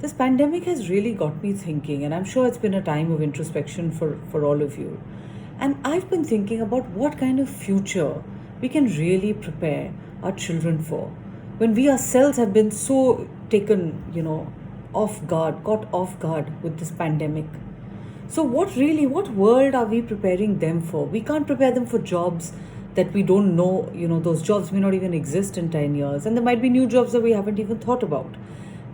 This pandemic has really got me thinking, and I'm sure it's been a time of introspection for all of you. And I've been thinking about what kind of future we can really prepare our children for when we ourselves have been so taken, off guard, caught off guard with this pandemic. So, what world are we preparing them for? We can't prepare them for jobs that we don't know, those jobs may not even exist in 10 years, and there might be new jobs that we haven't even thought about.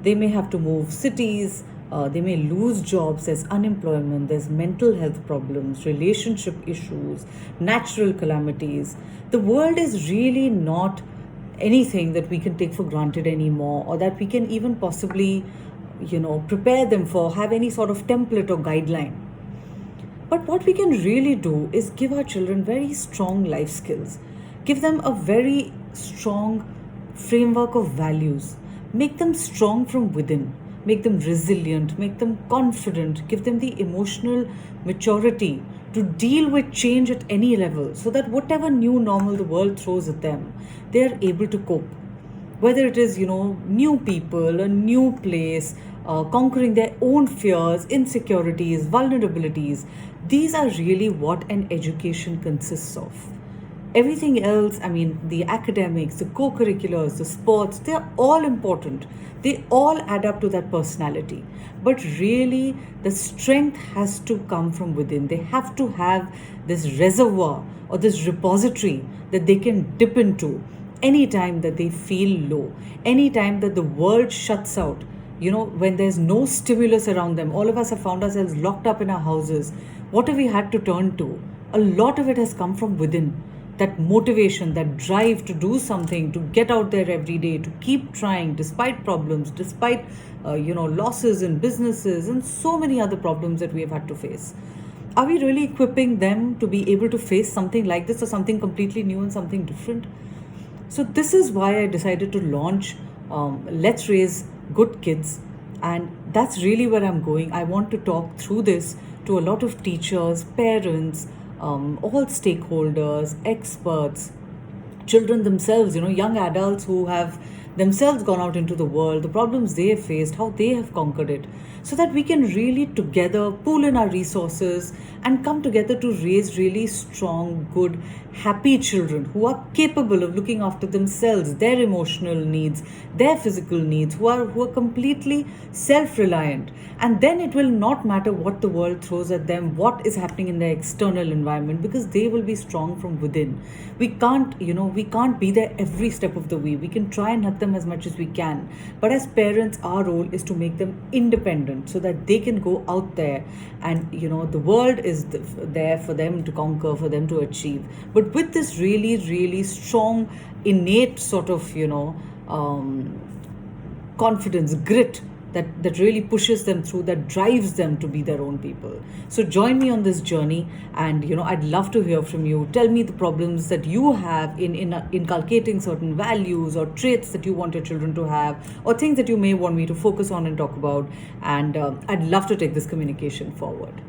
They may have to move cities, they may lose jobs, there's unemployment, there's mental health problems, relationship issues, natural calamities. The world is really not anything that we can take for granted anymore, or that we can even possibly prepare them for, have any sort of template or guideline. But what we can really do is give our children very strong life skills, give them a very strong framework of values, make them strong from within, make them resilient, make them confident, give them the emotional maturity to deal with change at any level, so that whatever new normal the world throws at them, they are able to cope. Whether it is, new people, a new place, conquering their own fears, insecurities, vulnerabilities. These are really what an education consists of. Everything else, I mean, the academics, the co curriculars, the sports, they're all important. They all add up to that personality. But really, the strength has to come from within. They have to have this reservoir or this repository that they can dip into anytime that they feel low, anytime that the world shuts out. When there's no stimulus around them, all of us have found ourselves locked up in our houses. What have we had to turn to? A lot of it has come from within. That motivation, that drive to do something, to get out there every day, to keep trying despite problems, despite losses in businesses and so many other problems that we have had to face. Are we really equipping them to be able to face something like this, or something completely new and something different? So this is why I decided to launch Let's Raise Good Kids, and that's really where I'm going. I want to talk through this to a lot of teachers, parents, all stakeholders, experts, children themselves, young adults who have themselves gone out into the world, the problems they have faced, how they have conquered it, so that we can really together pool in our resources and come together to raise really strong, good, happy children who are capable of looking after themselves, their emotional needs, their physical needs, who are completely self-reliant. And then it will not matter what the world throws at them, what is happening in their external environment, because they will be strong from within. We can't be there every step of the way. We can try and hug them as much as we can, but as parents, our role is to make them independent so that they can go out there, and the world is there for them to conquer, for them to achieve. But with this really, really strong, innate sort of confidence, grit, that really pushes them through, that drives them to be their own people. So join me on this journey, and I'd love to hear from you. Tell me the problems that you have in inculcating certain values or traits that you want your children to have, or things that you may want me to focus on and talk about. And I'd love to take this communication forward.